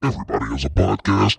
Everybody has a podcast.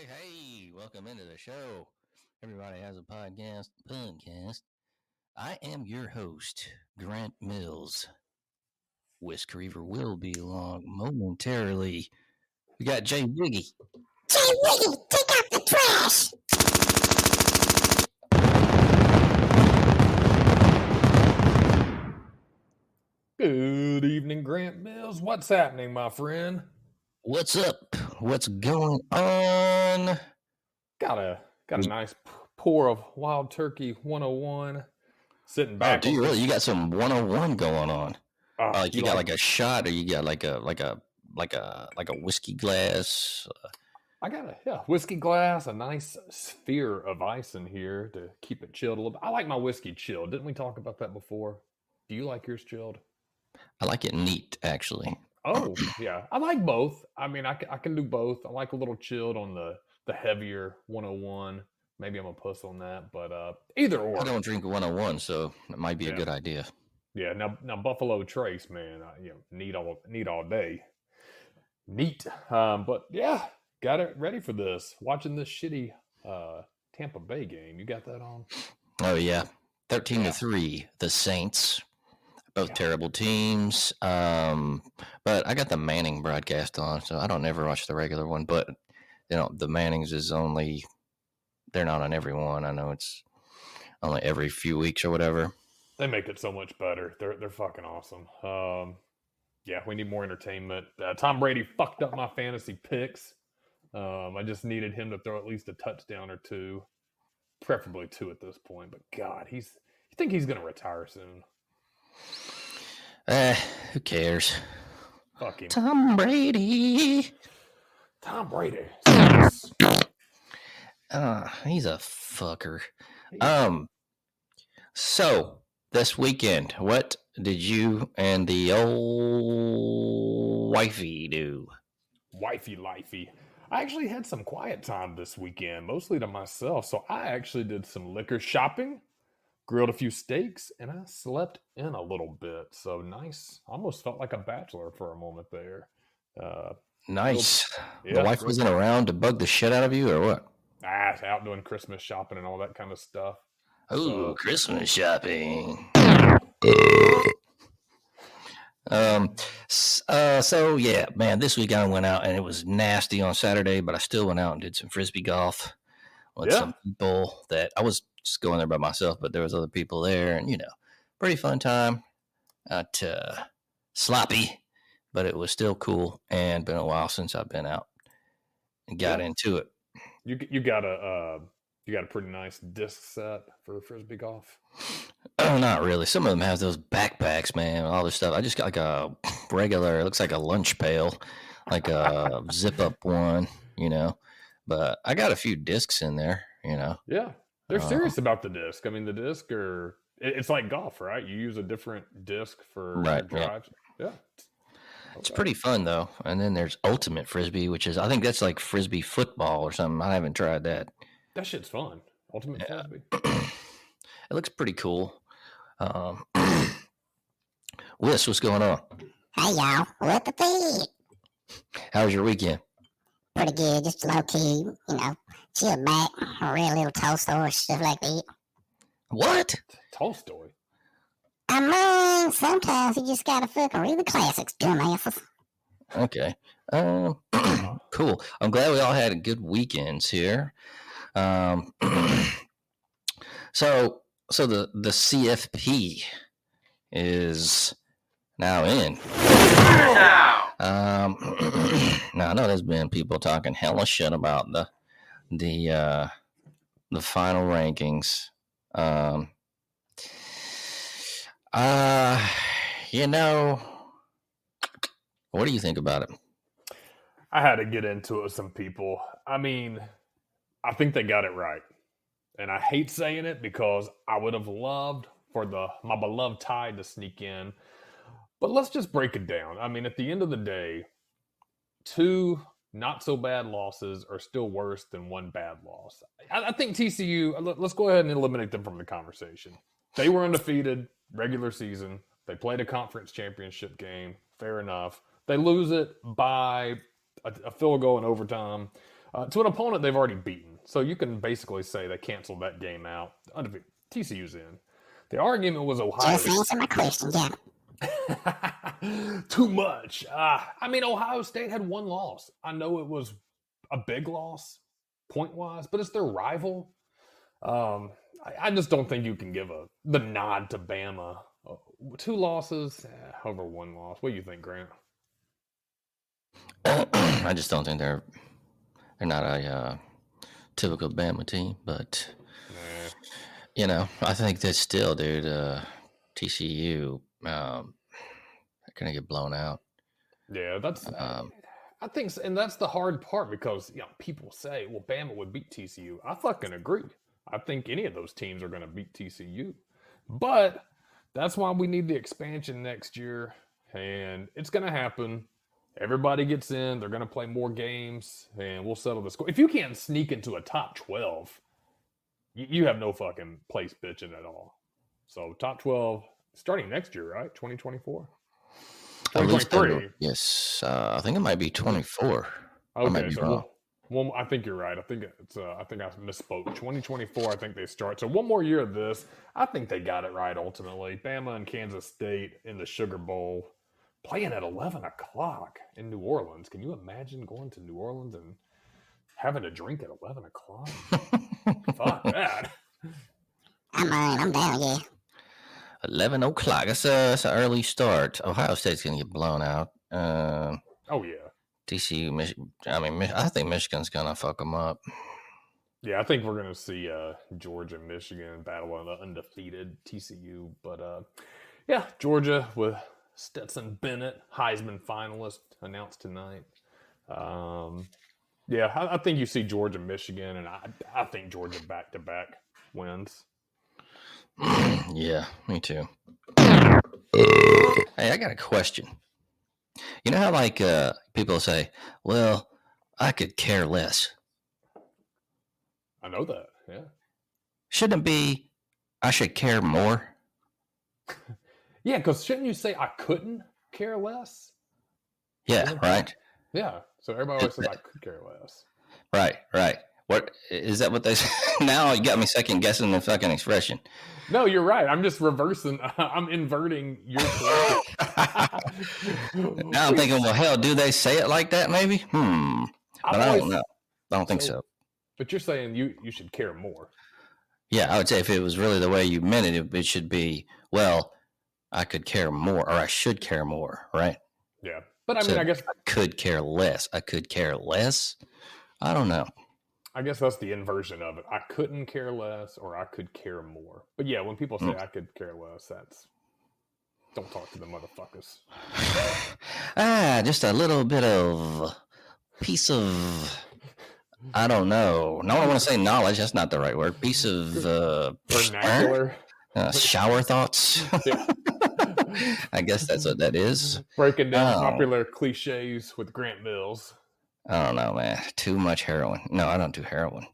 Hey, welcome into the show. Everybody has a podcast. I am your host, Grant Mills. Whis will be along momentarily. We got J.Wiggy. J.Wiggy, take out the trash! Good evening, Grant Mills. What's happening, my friend? What's up? What's going on? Got a nice pour of Wild Turkey 101 sitting back. Oh, do you really? You got some 101 going on. Like you got like a shot, or you got like a whiskey glass. I got a whiskey glass, a nice sphere of ice in here to keep it chilled a little bit. I like my whiskey chilled. Didn't we talk about that before? Do you like yours chilled? I like it neat, actually. Oh, yeah. I like both. I mean, I can do both. I like a little chilled on the heavier 101. Maybe I'm a puss on that, but either or. I don't drink 101, so it might be a good idea. Yeah, now Buffalo Trace, man, neat all day. Neat. But yeah, got it ready for this. Watching this shitty Tampa Bay game. You got that on? Oh yeah. 13-3, the Saints. Both terrible teams. But I got the Manning broadcast on, so I don't ever watch the regular one. But the Mannings is only, they're not on every one. I know it's only every few weeks or whatever. They make it so much better. They're fucking awesome. Yeah, we need more entertainment. Tom Brady fucked up my fantasy picks. I just needed him to throw at least a touchdown or two, preferably two at this point. But God, you think he's gonna retire soon? Who cares? Fuck him. Tom Brady. Tom Brady. He's a fucker. So this weekend, what did you and the old wifey do? Wifey lifey. I actually had some quiet time this weekend, mostly to myself. So I actually did some liquor shopping, grilled a few steaks, and I slept in a little bit. So nice. Almost felt like a bachelor for a moment there. Nice. The Yeah, wife wasn't around to bug the shit out of you, or what? out doing Christmas shopping and all that kind of stuff. Ooh, So, Christmas shopping. So yeah, man, this week I went out and it was nasty on Saturday, but I still went out and did some frisbee golf with some people that I was just going there by myself, but there was other people there, and pretty fun time. Sloppy, but it was still cool, and been a while since I've been out and got into it. You got a pretty nice disc set for frisbee golf. Oh, not really. Some of them have those backpacks, man, all this stuff. I just got like a regular, it looks like a lunch pail, like a zip up one, but I got a few discs in there, Yeah, they're serious about the disc. I mean, the disc it's like golf, right? You use a different disc for your drives. Yeah. It's pretty fun though. And then there's ultimate frisbee, which is, I think that's like frisbee football or something. I haven't tried that. That shit's fun. Ultimate frisbee. It looks pretty cool. Whis, what's going on? Hey, y'all. What the feed? How was your weekend? Pretty good. Just low key, chill back, read a little Tolstoy, stuff like that. What? Tolstoy? I mean, sometimes you just gotta fucking read the classics, dumbasses. Okay. Cool. I'm glad we all had good weekends here. So the CFP is now in. Now I know there's been people talking hella shit about the final rankings. What do you think about it? I had to get into it with some people. I mean, I think they got it right. And I hate saying it because I would have loved for my beloved Tide to sneak in. But let's just break it down. I mean, at the end of the day, 2 not so bad losses are still worse than 1 bad loss. I think TCU, let's go ahead and eliminate them from the conversation. They were undefeated regular season. They played a conference championship game. Fair enough. They lose it by a field goal in overtime to an opponent they've already beaten. So you can basically say they canceled that game out. Undefeated. TCU's in. The argument was Ohio. Just answer my question, yeah. Too much. I mean, Ohio State had 1 loss. I know it was a big loss, point-wise, but it's their rival. I just don't think you can give the nod to Bama. 2 losses over 1 loss. What do you think, Grant? I just don't think they're not a typical Bama team, but I think that still, dude, TCU they're gonna get blown out. Yeah, that's I think, and that's the hard part because people say, well, Bama would beat TCU. I fucking agree. I think any of those teams are going to beat TCU, but that's why we need the expansion next year, and it's going to happen. Everybody gets in. They're going to play more games, and we'll settle the score. If you can't sneak into a top 12, you have no fucking place bitching at all. So top 12 starting next year, right? 2024? 2023. Yes. I think it might be 24. Okay, I might be wrong. Well, I think you're right. I think I misspoke. 2024, I think they start. So 1 more year of this. I think they got it right ultimately. Bama and Kansas State in the Sugar Bowl, playing at 11 o'clock in New Orleans. Can you imagine going to New Orleans and having a drink at 11 o'clock? Fuck that. I'm down, yeah. 11 o'clock. That's an early start. Ohio State's going to get blown out. Oh, yeah. TCU, I think Michigan's going to fuck them up. Yeah, I think we're going to see Georgia and Michigan battle on the undefeated TCU. But, yeah, Georgia with Stetson Bennett, Heisman finalist, announced tonight. Yeah, I think you see Georgia, Michigan, and I think Georgia back-to-back wins. Yeah, me too. Hey, I got a question. You know how like people say, "Well, I could care less." I know that. Yeah. Shouldn't it be, I should care more? Yeah, because shouldn't you say I couldn't care less? Yeah, right. Yeah. So everybody always says I could care less. Right. What is that? What they say? Now you got me second guessing the fucking expression. No, you're right. I'm just reversing. I'm inverting your question. Now I'm thinking, well, hell, do they say it like that? Maybe. But I don't know. I don't think so. But you're saying you should care more. Yeah, I would say if it was really the way you meant it, it should be, well, I could care more, or I should care more, right? Yeah. But I mean, I guess I could care less. I could care less. I don't know. I guess that's the inversion of it. I couldn't care less, or I could care more. But yeah, when people say I could care less, that's don't talk to the motherfuckers. Just a little bit of piece of, I don't know. No, I want to say knowledge. That's not the right word. Piece of vernacular. Shower thoughts. I guess that's what that is. Breaking down popular cliches with Grant Mills. I don't know, man. Too much heroin. No, I don't do heroin.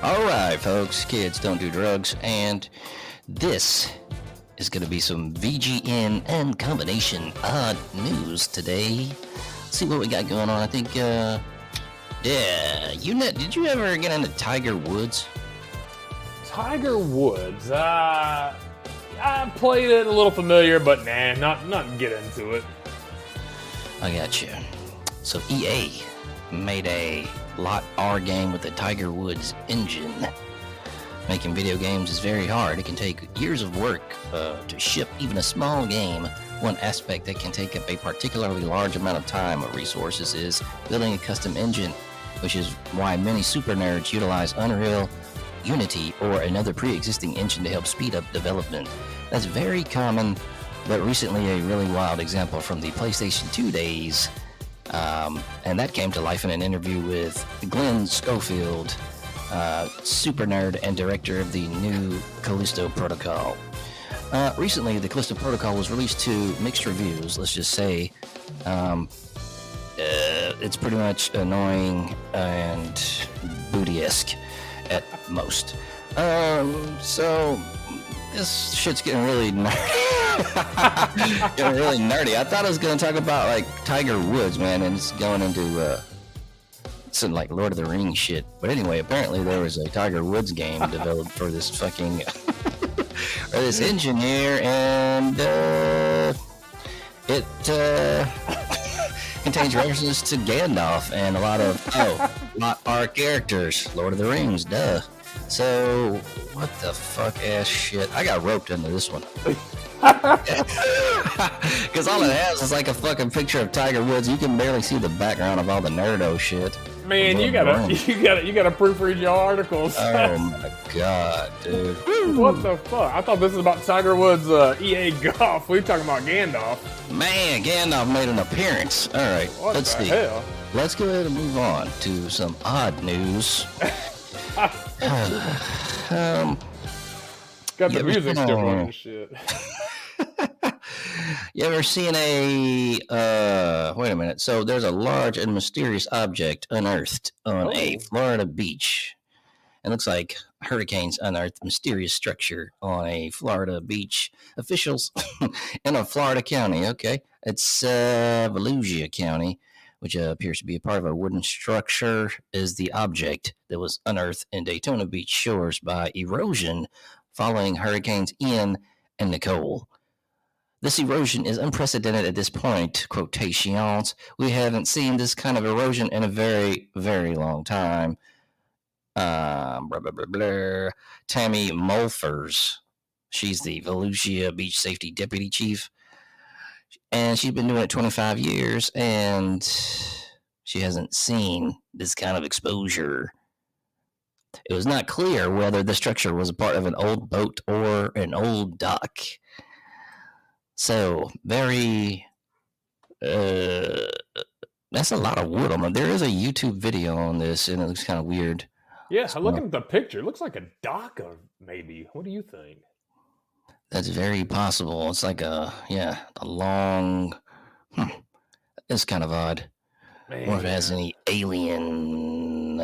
All right, folks. Kids don't do drugs. And this is going to be some VGN and combination odd news today. See what we got going on. I think, did you ever get into Tiger Woods? Tiger Woods, I played it, a little familiar, but nah, not get into it. I got you. So EA made a Lot R game with the Tiger Woods engine. Making video games is very hard. It can take years of work to ship even a small game. One aspect that can take up a particularly large amount of time or resources is building a custom engine, which is why many super nerds utilize Unreal, Unity, or another pre-existing engine to help speed up development. That's very common, but recently a really wild example from the PlayStation 2 days, and that came to life in an interview with Glenn Schofield, super nerd and director of the new Callisto Protocol. Recently, the Callisto Protocol was released to mixed reviews. Let's just say it's pretty much annoying and booty-esque at most. So this shit's getting really nerdy. Getting really nerdy. I thought I was going to talk about like Tiger Woods, man, and it's going into some like Lord of the Rings shit. But anyway, apparently there was a Tiger Woods game developed for this fucking or this engine here, and it contains references to Gandalf and a lot of our characters. Lord of the Rings, duh. So what the fuck ass shit? I got roped into this one. Because all it has is like a fucking picture of Tiger Woods. You can barely see the background of all the nerdo shit. Man, you gotta proofread your articles. Oh my god, dude. What the fuck? I thought this was about Tiger Woods EA Golf. We talking about Gandalf. Man, Gandalf made an appearance. All right, let's see. Hell? Let's go ahead and move on to some odd news. Got the music still running shit. You ever seen a wait a minute. So there's a large and mysterious object unearthed on a Florida beach. It looks like hurricanes unearthed mysterious structure on a Florida beach. Officials in a Florida county, okay. It's Volusia County, which appears to be a part of a wooden structure, is the object that was unearthed in Daytona Beach shores by erosion following hurricanes Ian and Nicole. This erosion is unprecedented at this point, quotations. We haven't seen this kind of erosion in a very, very long time. Blah, blah, blah, blah. Tammy Mulfers, she's the Volusia Beach Safety Deputy Chief, and she's been doing it 25 years, and She hasn't seen this kind of exposure. It was not clear whether the structure was a part of an old boat or an old dock. So, very. That's a lot of wood on it. There is a YouTube video on this, and it looks kind of weird. Yeah, looking at the picture, it looks like a dock, maybe. What do you think? That's very possible. It's like a long. It's kind of odd. Man. Or if it has any alien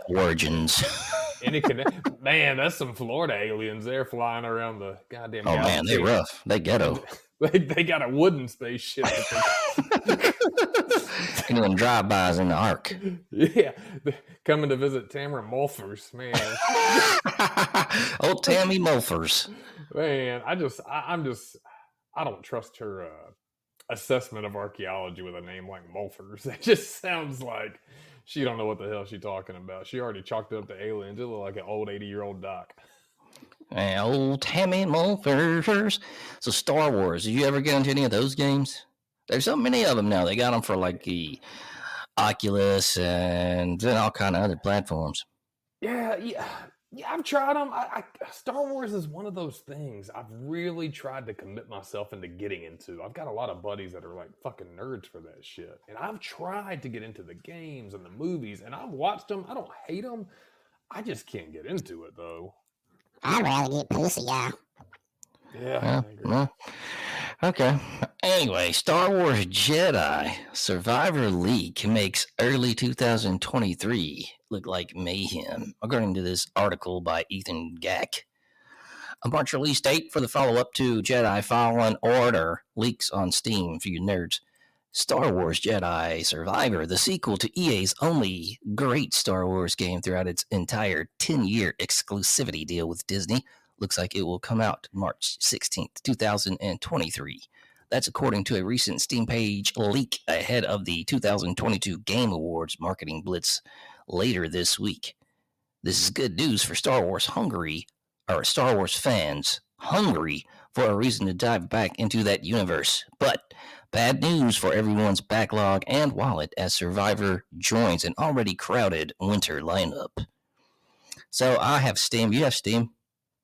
origins. Man, that's some Florida aliens there flying around the goddamn. Oh man, they rough. They ghetto. They got a wooden spaceship. And doing drive-bys in the Ark. Yeah, coming to visit Tamara Mulfers, man. Old Tammy Mulfers. Man, I don't trust her assessment of archaeology with a name like Mulfers. It just sounds like she don't know what the hell she's talking about. She already chalked it up to aliens. It looked like an old 80-year-old doc. Old Tammy Mulfers. So Star Wars, did you ever get into any of those games? There's so many of them now. They got them for like the Oculus and then all kind of other platforms. Yeah, I've tried them. Star Wars is one of those things I've really tried to commit myself into getting into. I've got a lot of buddies that are like fucking nerds for that shit. And I've tried to get into the games and the movies, and I've watched them. I don't hate them. I just can't get into it, though. I'd rather get pussy, yeah. Yeah. Well, okay. Anyway, Star Wars Jedi Survivor leak makes early 2023 look like mayhem, according to this article by Ethan Gack. A March release date for the follow-up to Jedi Fallen Order leaks on Steam for you nerds. Star Wars Jedi Survivor, the sequel to EA's only great Star Wars game throughout its entire 10-year exclusivity deal with Disney, looks like it will come out March 16th, 2023. That's according to a recent Steam page leak ahead of the 2022 Game Awards marketing blitz later this week. This is good news for Star Wars fans hungry for a reason to dive back into that universe. But bad news for everyone's backlog and wallet as Survivor joins an already crowded winter lineup. So I have Steam. You have Steam?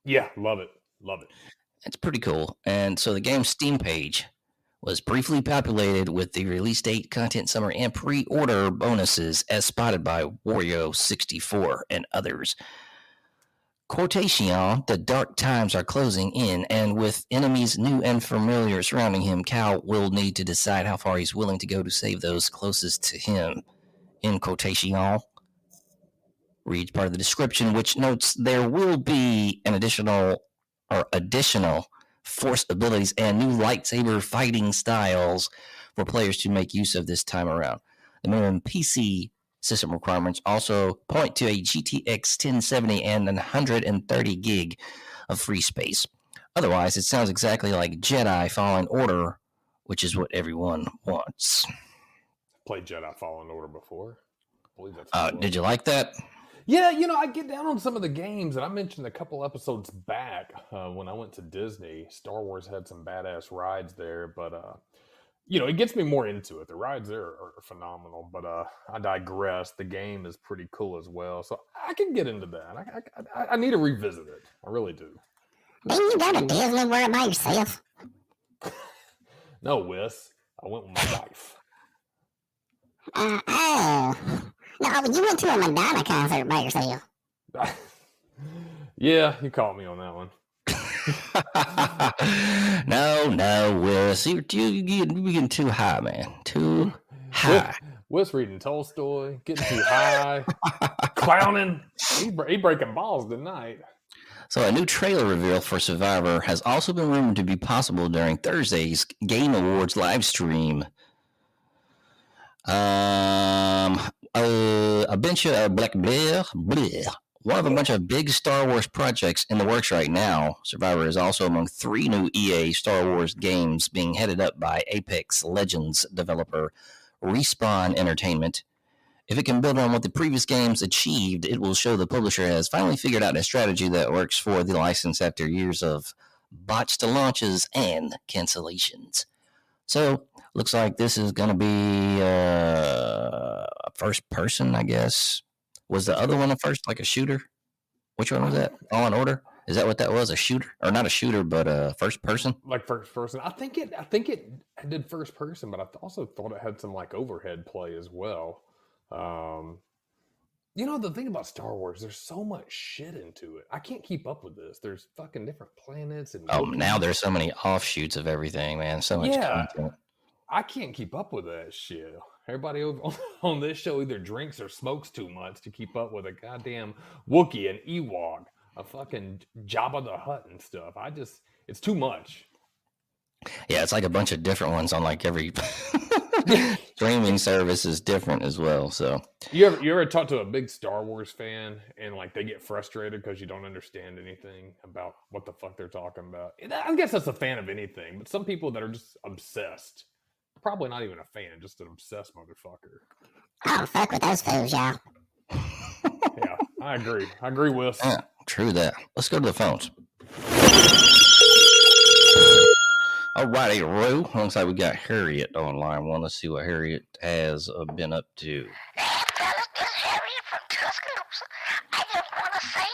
Yeah, love it. It's pretty cool. And so the game's Steam page was briefly populated with the release date, content summary, and pre-order bonuses as spotted by Wario64 and others. Quotation, the dark times are closing in, and with enemies new and familiar surrounding him, Cal will need to decide how far he's willing to go to save those closest to him. In quotation, reads part of the description, which notes there will be an additional force abilities and new lightsaber fighting styles for players to make use of this time around. The minimum PC system requirements also point to a GTX 1070 and 130 gig of free space. Otherwise, it sounds exactly like Jedi Fallen Order, which is what everyone wants. Played Jedi Fallen Order before. I believe that's did you like that? Yeah, I get down on some of the games, and I mentioned a couple episodes back when I went to Disney. Star Wars had some badass rides there, but it gets me more into it. The rides there are phenomenal, but I digress. The game is pretty cool as well, so I can get into that. I need to revisit it. I really do. Didn't you go to Disney World by yourself? No, Whis. I went with my wife. No, you went to a Madonna concert by yourself. Yeah, you caught me on that one. No, Whis. You're getting too high, man. Too high. Whis reading Tolstoy, getting too high, clowning. He breaking balls tonight. So a new trailer reveal for Survivor has also been rumored to be possible during Thursday's Game Awards live stream. A bunch of one of a bunch of big Star Wars projects in the works right now. Survivor is also among 3 new EA Star Wars games being headed up by Apex Legends developer Respawn Entertainment. If it can build on what the previous games achieved, it will show the publisher has finally figured out a strategy that works for the license after years of botched launches and cancellations. So looks like this is going to be first person, I guess. Was the other one a first, like a shooter? Which one was that? All in Order? Is that what that was? A shooter, or not a shooter, but a first person? Like first person. I think it did first person, but I also thought it had some like overhead play as well. The thing about Star Wars, there's so much shit into it. I can't keep up with this. There's fucking different planets and Now there's so many offshoots of everything, man. So much content. I can't keep up with that shit. Everybody over on this show either drinks or smokes too much to keep up with a goddamn Wookiee, an Ewok, a fucking Jabba the Hutt and stuff. It's too much. Yeah, it's like a bunch of different ones on like every streaming service is different as well. So you ever talk to a big Star Wars fan and like they get frustrated because you don't understand anything about what the fuck they're talking about? I guess that's a fan of anything, but some people that are just obsessed, probably not even a fan, just an obsessed motherfucker. I don't fuck with those fools, y'all. Yeah, I agree, Whis. yeah, true that. Let's go to the phones. Alrighty, Roo. Looks like we got Harriet on line one. Let's see what Harriet has been up to. Hey, fellas, this is Harriet from Tuscaloosa. I just want to say,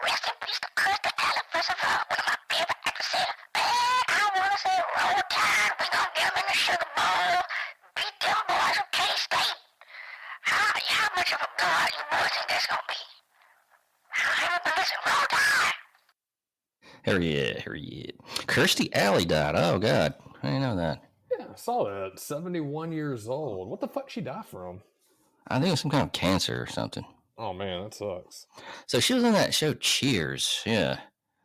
rest in peace to Kirstie Alley, first of all, one of my favorite actresses. I want to say, roll tide, we gonna get them in the Sugar Bowl, beat them boys from K-State. How much of a guard you boys think that's gonna be? Listen, roll tide. Harriet. Kirstie Alley died. Oh, God. I didn't know that. Yeah, I saw that. 71 years old. What the fuck she die from? I think it was some kind of cancer or something. Oh, man, that sucks. So she was in that show Cheers. Yeah.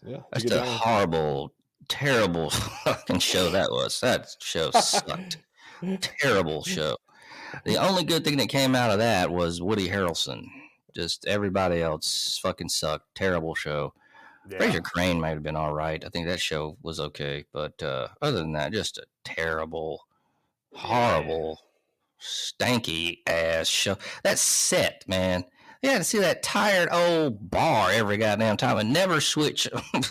Yeah. That's a horrible, terrible fucking show that was. That show sucked. Terrible show. The only good thing that came out of that was Woody Harrelson. Just everybody else fucking sucked. Terrible show. Yeah. Fraser Crane might have been all right. I think that show was okay. But other than that, just a terrible, horrible, stanky ass show. That set, man. You had to see that tired old bar every goddamn time and never switch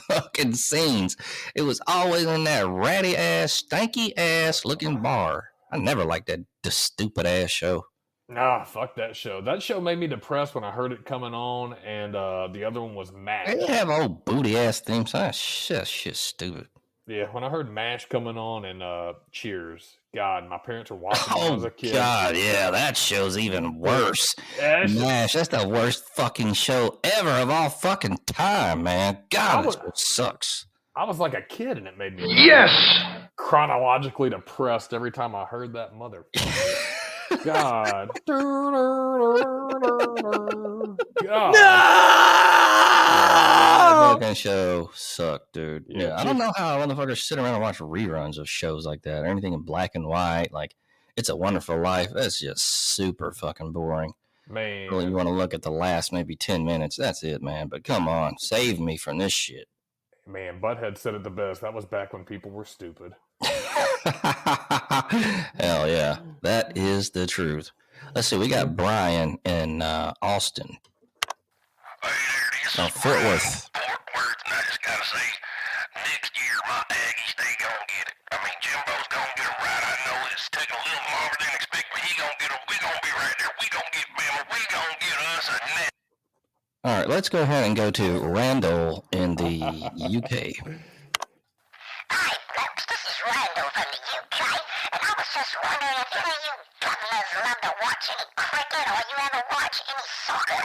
fucking scenes. It was always in that ratty ass, stanky ass looking bar. I never liked that stupid ass show. Nah, fuck that show. That show made me depressed when I heard it coming on, and the other one was MASH. They have old booty ass themes. That shit's stupid. Yeah, when I heard MASH coming on and Cheers, God, my parents were watching when I was a kid. God, yeah, that show's even worse. MASH, that's the worst fucking show ever of all fucking time, man. God, it sucks. I was like a kid, and it made me chronologically depressed every time I heard that motherfucker. God. God. That fucking show sucked, dude. Yeah, I don't know how motherfuckers sit around and watch reruns of shows like that or anything in black and white. Like, It's a Wonderful Life. That's just super fucking boring. Man. Really, you want to look at the last maybe 10 minutes. That's it, man. But come on, save me from this shit. Man, Butthead said it the best. That was back when people were stupid. Hell yeah. That is the truth. Let's see. We got Brian in Austin. Hey there, this is Fort Worth. Fort Worth, and I just gotta say, next year my Aggies, they gonna get it. I mean, Jimbo's gonna get it right. I know it's taking a little longer than expected, but he gonna get it. We gonna be right there. We gonna get Bama. We gonna get us a net. All right, let's go ahead and go to Randall in the UK. Hi, folks. This is Randall from the UK, and I was just wondering if any of you governors love to watch any cricket or you ever watch any soccer.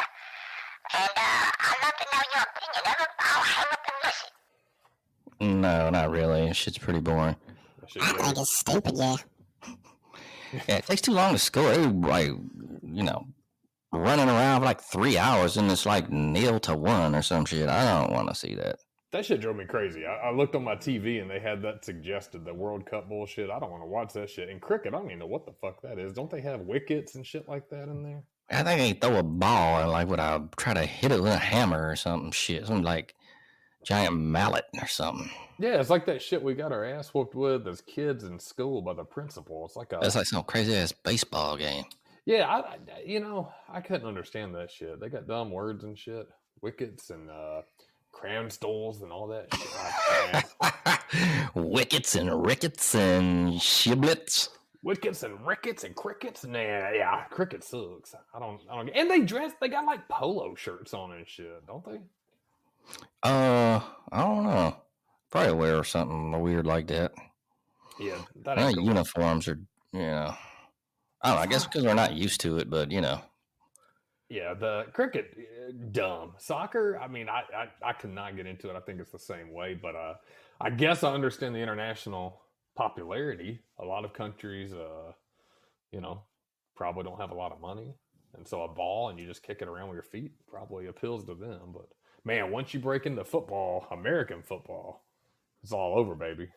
And I'd love to know your opinion of it. I'll hang up and listen. No, not really. Shit's pretty boring. I think it's stupid, yeah. Yeah, it takes too long to score. Like, you know, running around for like 3 hours and it's like 0-1 or some shit. I don't want to see that. That shit drove me crazy. I looked on my TV and they had that suggested, the World Cup bullshit. I don't want to watch that shit. And cricket, I don't even know what the fuck that is. Don't they have wickets and shit like that in there? I think they throw a ball and like I try to hit it with a hammer or something shit. Something like giant mallet or something. Yeah, it's like that shit we got our ass whooped with as kids in school by the principal. It's like some crazy ass baseball game. Yeah, I couldn't understand that shit. They got dumb words and shit. Wickets and cram stools and all that shit. Wickets and rickets and shiblets. Wickets and rickets and crickets. Nah, yeah, cricket sucks. I don't. And they got like polo shirts on and shit, don't they? I don't know. Probably wear something weird like that. Yeah, that ain't cool. Uniforms are, I don't know. I guess because we're not used to it, but Yeah, the cricket, dumb. Soccer, I mean, I cannot get into it. I think it's the same way, but I guess I understand the international popularity. A lot of countries, probably don't have a lot of money, and so a ball and you just kick it around with your feet probably appeals to them. But man, once you break into football, American football, it's all over, baby.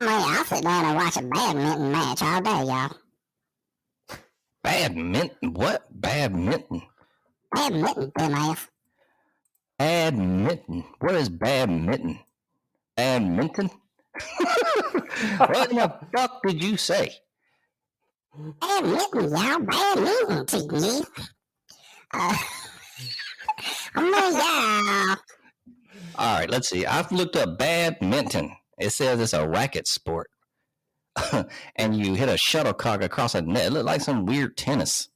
Man, I'll sit down and watch a badminton match all day, y'all. Badminton? What? Badminton? Badminton, dumbass. Badminton? What is badminton? Badminton? What in the fuck did you say? Badminton, y'all. Badminton, TV. Y'all. All right, let's see. I've looked up badminton. It says it's a racket sport. And you hit a shuttlecock across a net. It looked like some weird tennis.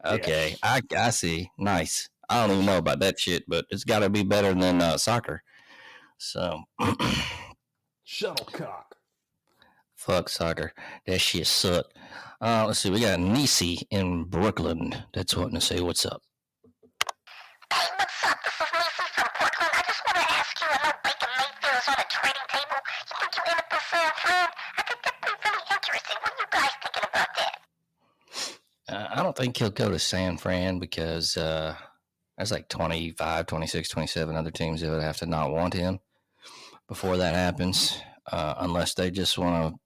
Okay, yeah. I see. Nice. I don't even know about that shit, but it's got to be better than soccer. So, shuttlecock. Fuck soccer. That shit suck. Let's see. We got Nisi in Brooklyn that's wanting to say what's up. Hey, what's up? This is Nisi from Brooklyn. I just want to ask you, I know Baker Mayfield is on a trading table. You think you in it for San Fran? I think that'd be really interesting. What are you guys thinking about that? I don't think he'll go to San Fran because there's like 25, 26, 27 other teams that would have to not want him before that happens, unless they just want to,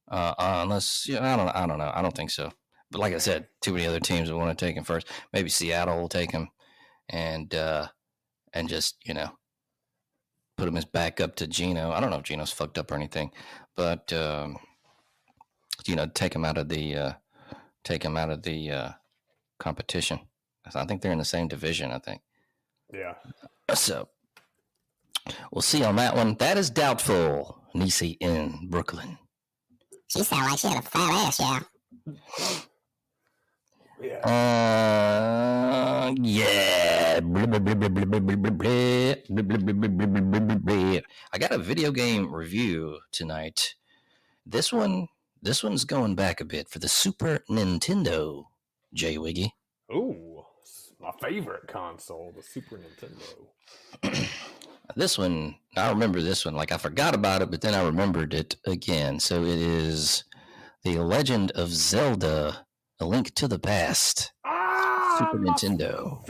unless, I don't know. I don't think so. But like I said, too many other teams will want to take him first. Maybe Seattle will take him and just, put him as backup to Geno. I don't know if Geno's fucked up or anything, but, take him out of the competition. I think they're in the same division, I think. Yeah. So we'll see on that one. That is doubtful. Nisi in Brooklyn. She sounded like she had a fat ass, yeah. Yeah. I got a video game review tonight. This one's going back a bit for the Super Nintendo, J.Wiggy. Ooh, my favorite console, the Super Nintendo. This one, I remember this one. Like, I forgot about it, but then I remembered it again. So it is The Legend of Zelda, A Link to the Past. Super Nintendo.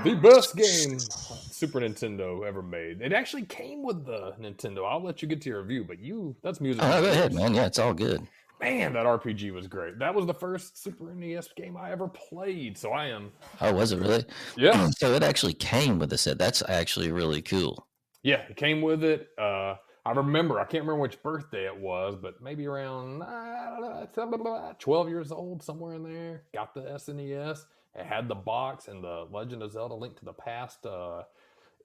The best game Super Nintendo ever made. It actually came with the Nintendo. I'll let you get to your review, but that's music. Oh, go ahead, man. Yeah, it's all good. Man, that RPG was great. That was the first Super NES game I ever played, so I am... Oh, was it really? Yeah. So it actually came with a set. That's actually really cool. Yeah, it came with it. I remember, I can't remember which birthday it was, but maybe around 12 years old, somewhere in there. Got the SNES. It had the box and the Legend of Zelda Link to the Past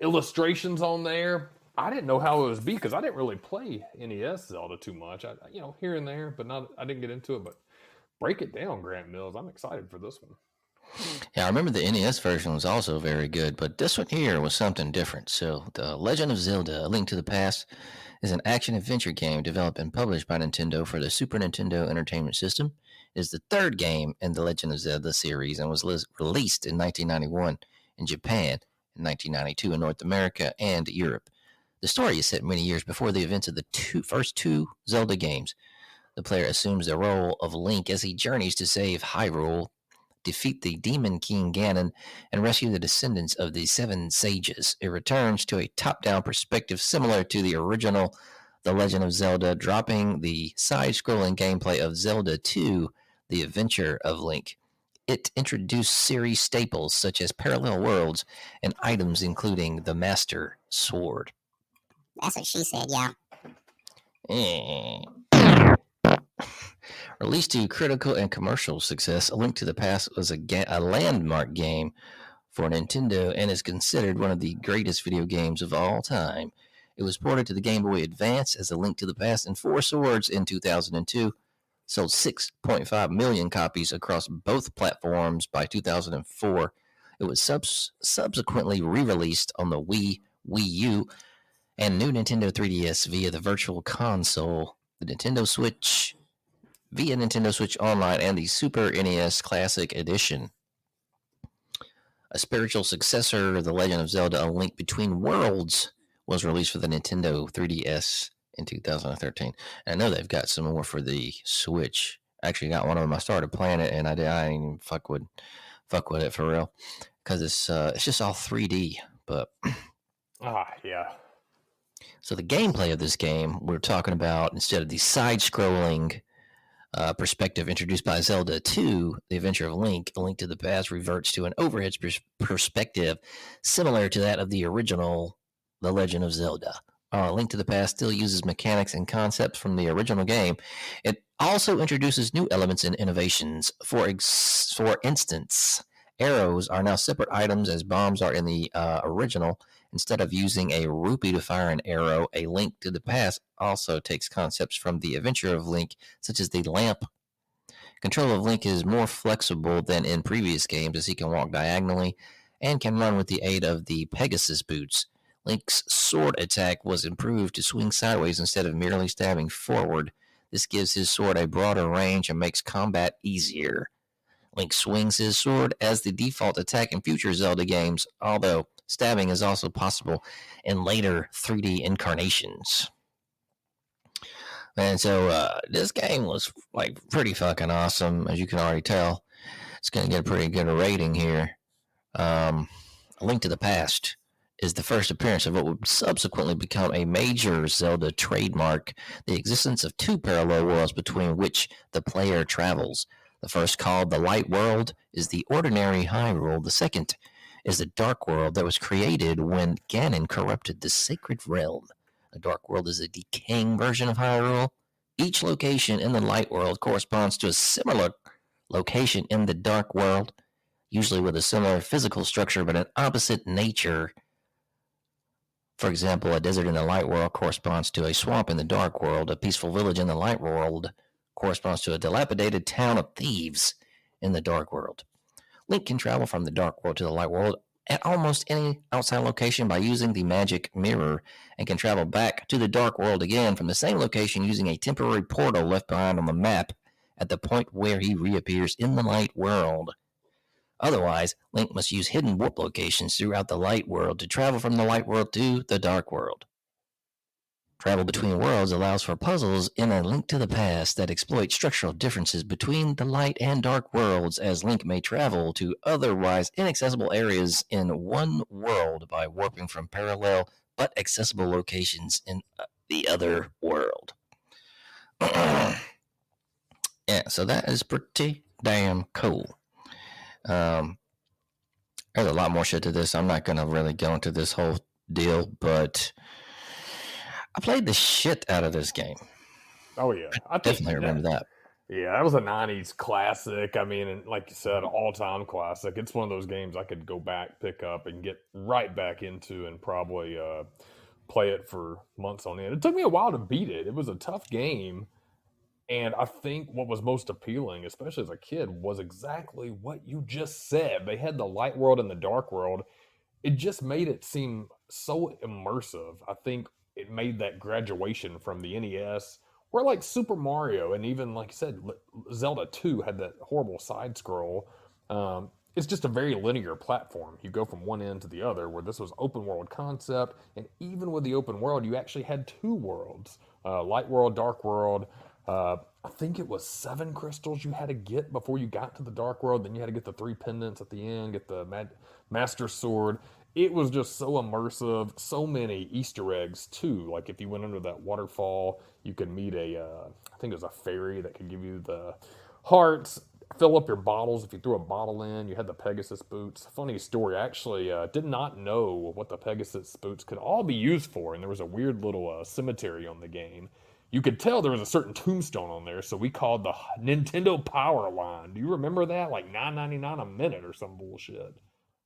illustrations on there. I didn't know how it was because I didn't really play NES Zelda too much. I here and there, but I didn't get into it. But break it down, Grant Mills. I'm excited for this one. Yeah, I remember the NES version was also very good, but this one here was something different. So, The Legend of Zelda: A Link to the Past is an action-adventure game developed and published by Nintendo for the Super Nintendo Entertainment System. It is the third game in the Legend of Zelda series and was released in 1991 in Japan, in 1992 in North America and Europe. The story is set many years before the events of the first two Zelda games. The player assumes the role of Link as he journeys to save Hyrule, defeat the Demon King Ganon, and rescue the descendants of the Seven Sages. It returns to a top-down perspective similar to the original The Legend of Zelda, dropping the side-scrolling gameplay of Zelda 2, The Adventure of Link. It introduced series staples such as parallel worlds and items including the Master Sword. That's what she said, yeah. Released to critical and commercial success, A Link to the Past was a landmark game for Nintendo and is considered one of the greatest video games of all time. It was ported to the Game Boy Advance as A Link to the Past and Four Swords in 2002. Sold 6.5 million copies across both platforms by 2004. It was subsequently re-released on the Wii, Wii U, and new Nintendo 3DS via the Virtual Console, the Nintendo Switch, via Nintendo Switch Online, and the Super NES Classic Edition. A spiritual successor, The Legend of Zelda: A Link Between Worlds, was released for the Nintendo 3DS in 2013. And I know they've got some more for the Switch. I actually got one of them. I started playing it, and I didn't even fuck with it for real, because it's just all 3D. But yeah. So the gameplay of this game, we're talking about, instead of the side-scrolling perspective introduced by Zelda 2, The Adventure of Link, A Link to the Past reverts to an overhead perspective similar to that of the original The Legend of Zelda. A Link to the Past still uses mechanics and concepts from the original game. It also introduces new elements and innovations. For instance, arrows are now separate items as bombs are in the original. Instead of using a rupee to fire an arrow, A Link to the Past also takes concepts from The Adventure of Link, such as the lamp. Control of Link is more flexible than in previous games, as he can walk diagonally and can run with the aid of the Pegasus boots. Link's sword attack was improved to swing sideways instead of merely stabbing forward. This gives his sword a broader range and makes combat easier. Link swings his sword as the default attack in future Zelda games, although stabbing is also possible in later 3D incarnations. And so this game was like pretty fucking awesome, as you can already tell. It's going to get a pretty good rating here. A Link to the Past is the first appearance of what would subsequently become a major Zelda trademark, the existence of two parallel worlds between which the player travels. The first, called the Light World, is the ordinary Hyrule. The second is the Dark World that was created when Ganon corrupted the Sacred Realm. The Dark World is a decaying version of Hyrule. Each location in the Light World corresponds to a similar location in the Dark World, usually with a similar physical structure but an opposite nature. For example, a desert in the Light World corresponds to a swamp in the Dark World. A peaceful village in the Light World corresponds to a dilapidated town of thieves in the Dark World. Link can travel from the Dark World to the Light World at almost any outside location by using the magic mirror, and can travel back to the Dark World again from the same location using a temporary portal left behind on the map at the point where he reappears in the Light World. Otherwise, Link must use hidden warp locations throughout the Light World to travel from the Light World to the Dark World. Travel between worlds allows for puzzles in A Link to the Past that exploit structural differences between the light and dark worlds, as Link may travel to otherwise inaccessible areas in one world by warping from parallel but accessible locations in the other world. Yeah, so that is pretty damn cool. There's a lot more shit to this. I'm not going to really go into this whole deal, but I played the shit out of this game. Oh, yeah. I definitely remember that. Yeah, that was a 90s classic. I mean, and like you said, all-time classic. It's one of those games I could go back, pick up, and get right back into and probably play it for months on end. It took me a while to beat it. It was a tough game. And I think what was most appealing, especially as a kid, was exactly what you just said. They had the Light World and the Dark World. It just made it seem so immersive. I think it made that graduation from the NES, where like Super Mario and even, like you said, Zelda 2 had that horrible side scroll. It's just a very linear platform. You go from one end to the other, where this was open world concept. And even with the open world, you actually had two worlds, Light World, Dark World. I think it was 7 crystals you had to get before you got to the Dark World. Then you had to get the 3 pendants at the end, get the Master Sword. It was just so immersive. So many Easter eggs, too. Like if you went under that waterfall, you could meet I think it was a fairy that could give you the hearts, fill up your bottles. If you threw a bottle in, you had the Pegasus boots. Funny story, I actually did not know what the Pegasus boots could all be used for. And there was a weird little cemetery on the game. You could tell there was a certain tombstone on there, so we called the Nintendo Power Line. Do you remember that? Like $9.99 a minute or some bullshit.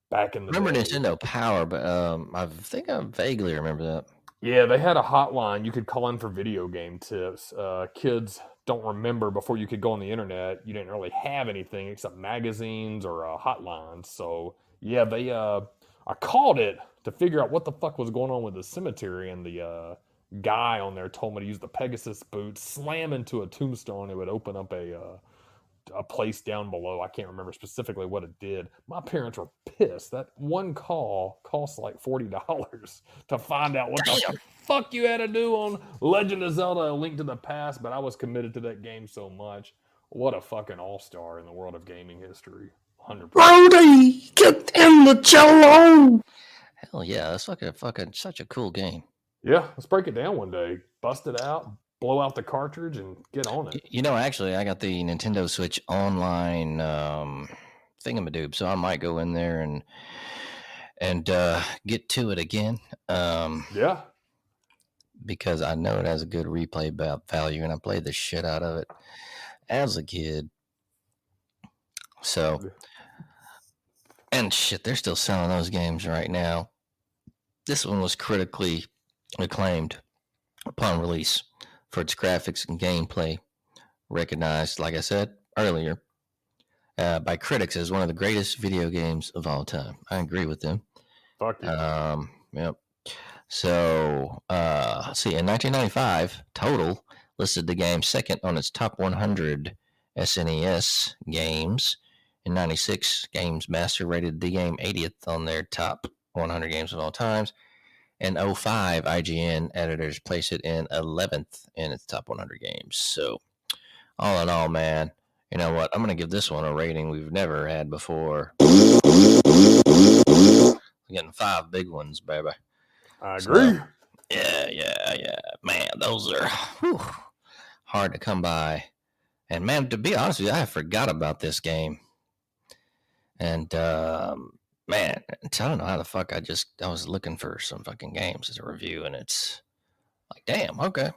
back in the Remember day. Nintendo Power, but I think I vaguely remember that. Yeah, they had a hotline you could call in for video game tips. Kids don't remember before you could go on the internet. You didn't really have anything except magazines or hotlines. So yeah, they I called it to figure out what the fuck was going on with the cemetery, and the guy on there told me to use the Pegasus boot, slam into a tombstone. It would open up a place down below. I can't remember specifically what it did. My parents were pissed. That one call cost like $40 to find out what the fuck you had to do on Legend of Zelda: A Link to the Past, but I was committed to that game so much. What a fucking all-star in the world of gaming history. 100%. Brody, get in the cello. Hell yeah, that's fucking such a cool game. Yeah, let's break it down one day. Bust it out, blow out the cartridge, and get on it. You know, actually, I got the Nintendo Switch online thingamadoob, so I might go in there and get to it again. Yeah. Because I know it has a good replay value, and I played the shit out of it as a kid. So, and shit, they're still selling those games right now. This one was critically acclaimed upon release for its graphics and gameplay, recognized, like I said earlier, by critics as one of the greatest video games of all time. I agree with them. Fuck yeah. Yep. So, let's see, in 1995, Total listed the game second on its top 100 SNES games. In 96, Games Master rated the game 80th on their top 100 games of all times. In 05, IGN editors placed it in 11th in its top 100 games. So, all in all, man, you know what? I'm going to give this one a rating we've never had before. We're getting 5 big ones, baby. I agree. So, yeah. Man, those are hard to come by. And, man, to be honest with you, I forgot about this game. And, man, I don't know how the fuck I was looking for some fucking games as a review, and it's like, damn, okay.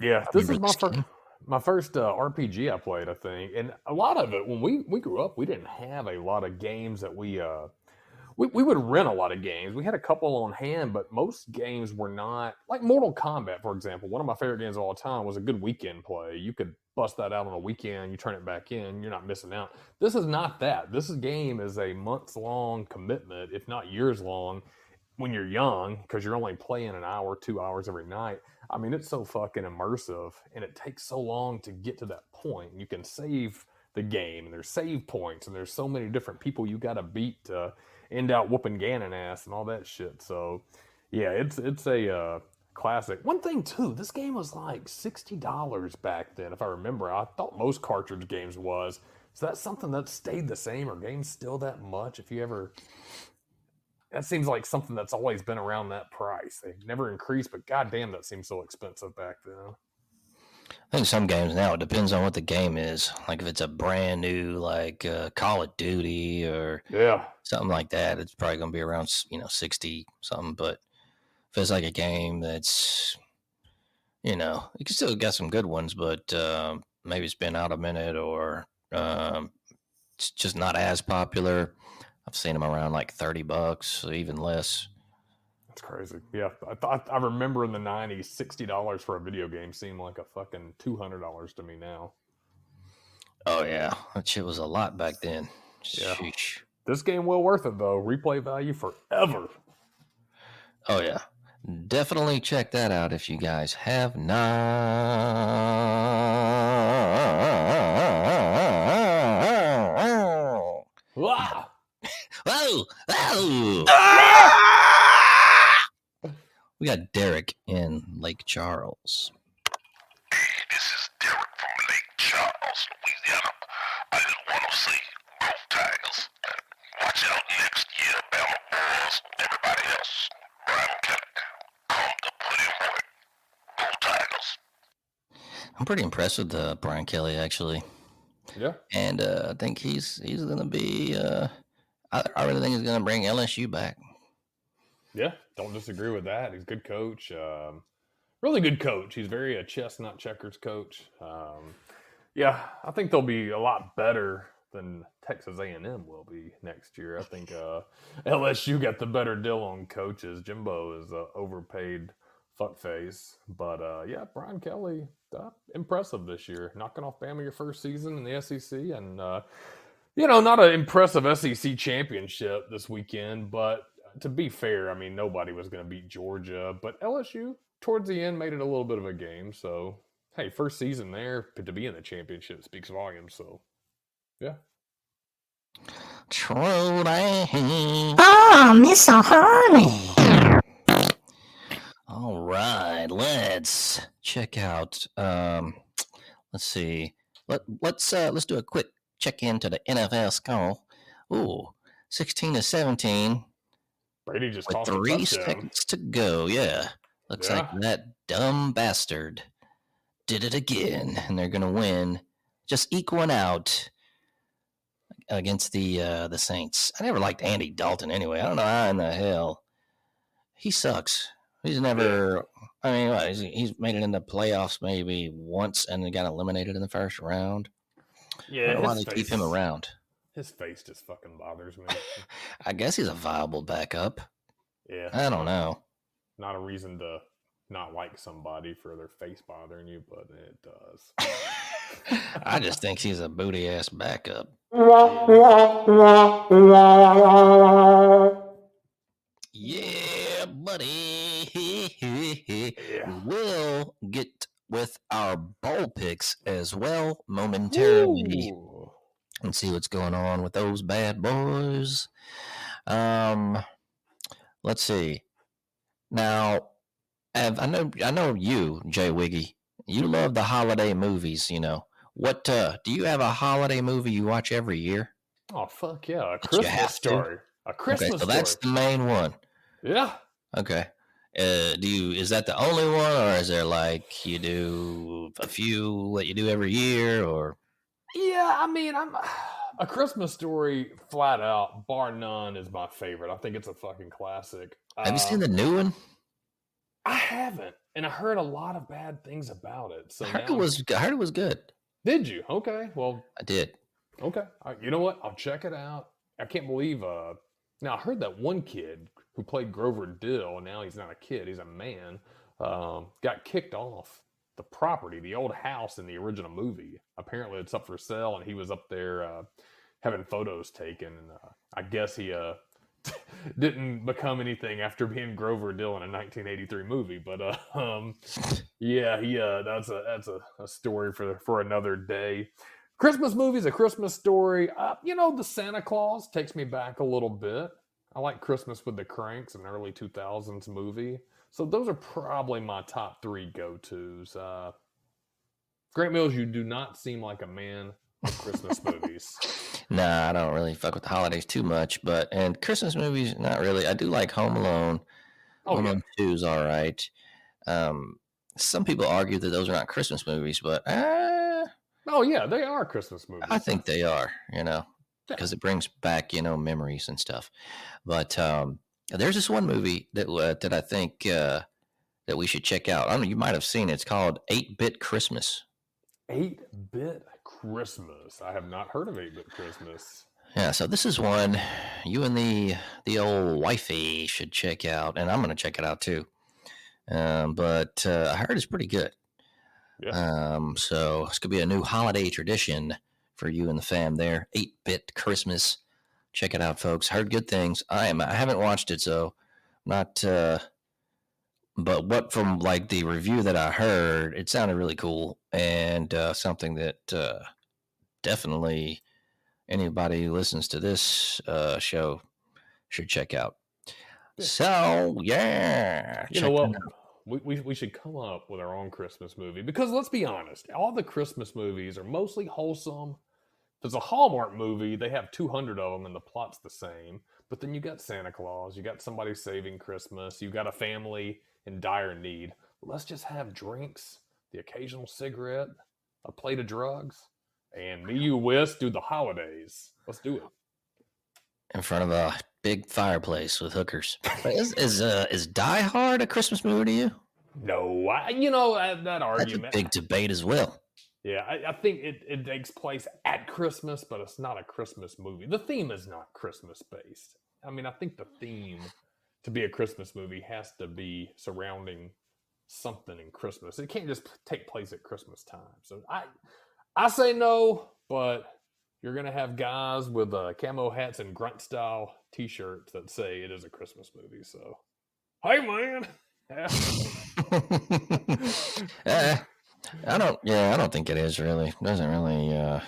Yeah, this is my first RPG I played, I think. And a lot of it, when we grew up, we didn't have a lot of games that we would rent a lot of games. We had a couple on hand, but most games were not, like Mortal Kombat, for example. One of my favorite games of all time was a good weekend play. You could bust that out on a weekend, you turn it back in, you're not missing out. This is not that. This game is a months-long commitment, if not years long, when you're young, because you're only playing an hour, 2 hours every night. I mean, it's so fucking immersive, and it takes so long to get to that point. You can save the game, and there's save points, and there's so many different people you got to beat to end out whooping Ganon ass and all that shit. So, yeah, it's a classic. One thing too, this game was like $60 back then, if I remember. I thought most cartridge games was. So that's something that stayed the same. Are games still that much? If you ever, that seems like something that's always been around that price. They never increased, but goddamn, that seems so expensive back then. I think some games now, it depends on what the game is. Like if it's a brand new, like Call of Duty or something like that, it's probably going to be around, 60 something. But if it's like a game that's, you can still get some good ones, but maybe it's been out a minute or it's just not as popular. I've seen them around like $30 or even less. That's crazy. Yeah, I remember in the 90s, $60 for a video game seemed like a fucking $200 to me now. Oh, yeah. That shit was a lot back then. Yeah. Sheesh. This game well worth it, though. Replay value forever. Oh, yeah. Definitely check that out if you guys have not. Wow. Whoa! Whoa! We got Derek in Lake Charles. Hey, this is Derek from Lake Charles, Louisiana. I just want to say, go Tigers. Watch out next year, Bama Boys, everybody else. Brian Kelly, come to put in work. Go Tigers. I'm pretty impressed with Brian Kelly, actually. Yeah. And I think he's going to be... I really think he's going to bring LSU back. Yeah, don't disagree with that. He's a good coach. Really good coach. He's very chestnut checkers coach. Yeah, I think they'll be a lot better than Texas A&M will be next year. I think LSU got the better deal on coaches. Jimbo is overpaid fuckface. But yeah, Brian Kelly, impressive this year. Knocking off Bama your first season in the SEC. And, not an impressive SEC championship this weekend. But to be fair, I mean, nobody was going to beat Georgia. But LSU, towards the end, made it a little bit of a game. So, hey, first season there to be in the championship speaks volumes. So, yeah. True that. Oh, Mr. Harley. All right, let's check out. Let's see. Let's do a quick check into the NFL score. Ooh, 16-17. Brady just With tossed 3 a touchdown. seconds to go. Yeah, looks like that dumb bastard did it again, and they're gonna win, just equaling out against the Saints. I never liked Andy Dalton anyway. I don't know how in the hell he sucks. He's never. I mean, what, he's made it into playoffs maybe once, and then got eliminated in the first round. Yeah, I don't know why they keep him around. His face just fucking bothers me. I guess he's a viable backup. Yeah, I don't know. Not a reason to not like somebody for their face bothering you, but it does. I just think he's a booty ass backup. Yeah, buddy. We'll get with our bowl picks as well momentarily. Ooh. And see what's going on with those bad boys. Let's see. Now, I know you, J.Wiggy. You love the holiday movies. What? Do you have a holiday movie you watch every year? Oh fuck yeah! A Christmas Story. A Christmas Story. So Story. that's the main one. Yeah. Okay. Is that the only one, or is there like you do a few that you do every year, or? Yeah, I mean, A Christmas Story, flat out, bar none, is my favorite. I think it's a fucking classic. Have you seen the new one? I haven't, and I heard a lot of bad things about it. So I heard it was good. Did you? Okay, well, I did. Okay, you know what? I'll check it out. I can't believe. Now I heard that one kid who played Grover Dill, and now he's not a kid; he's a man. Got kicked off the property, the old house in the original movie. Apparently it's up for sale, and he was up there having photos taken. And I guess he didn't become anything after being Grover Dill in a 1983 movie. But yeah, that's a story for another day. Christmas movies, A Christmas Story. The Santa Claus takes me back a little bit. I like Christmas with the Cranks, an early 2000s movie. So those are probably my top 3 go-tos. Grant Mills, you do not seem like a man of Christmas movies. Nah, I don't really fuck with the holidays too much, and Christmas movies, not really. I do like Home Alone. Home Alone 2 is all right. Some people argue that those are not Christmas movies, but oh yeah, they are Christmas movies. I think they are, because it brings back, memories and stuff. But there's this one movie that I think that we should check out. I don't know, you might have seen it. It's called 8-Bit Christmas. 8-Bit Christmas. I have not heard of 8-Bit Christmas. Yeah, so this is one you and the old wifey should check out, and I'm going to check it out too. But I heard it's pretty good. Yeah. So it's going to be a new holiday tradition for you and the fam there. 8-Bit Christmas. Check it out, folks. Heard good things. I haven't watched it, so not. But what from like the review that I heard, it sounded really cool and something that definitely anybody who listens to this show should check out. Yeah. So yeah, you know what? We should come up with our own Christmas movie, because let's be honest, all the Christmas movies are mostly wholesome. If it's a Hallmark movie, they have 200 of them and the plot's the same. But then you got Santa Claus, you got somebody saving Christmas, you got a family in dire need. Let's just have drinks, the occasional cigarette, a plate of drugs, and me, you, Whis, do the holidays. Let's do it. In front of a big fireplace with hookers. Is Die Hard a Christmas movie to you? No, that argument. That's a big debate as well. Yeah, I think it takes place at Christmas, but it's not a Christmas movie. The theme is not Christmas based. I mean, I think the theme to be a Christmas movie has to be surrounding something in Christmas. It can't just take place at Christmas time. So I say no, but you're gonna have guys with camo hats and grunt style T-shirts that say it is a Christmas movie. So, hey man, I don't think it is really. It doesn't really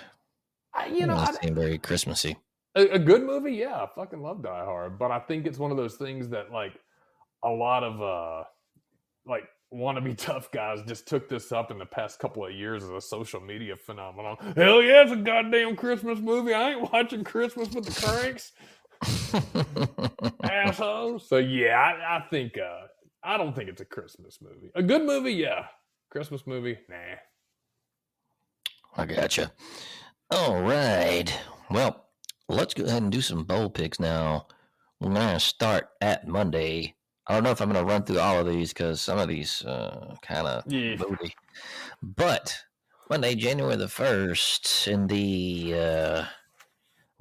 seem very Christmassy. A good movie, yeah. I fucking love Die Hard, but I think it's one of those things that like a lot of like wannabe tough guys just took this up in the past couple of years as a social media phenomenon. Hell yeah, it's a goddamn Christmas movie. I ain't watching Christmas with the Cranks. Assholes. So yeah, I think I don't think it's a Christmas movie. A good movie, yeah. Christmas movie, nah. I gotcha. All right. Well, let's go ahead and do some bowl picks now. We're going to start at Monday. I don't know if I'm going to run through all of these because some of these kind of moody. But Monday, January the 1st, in the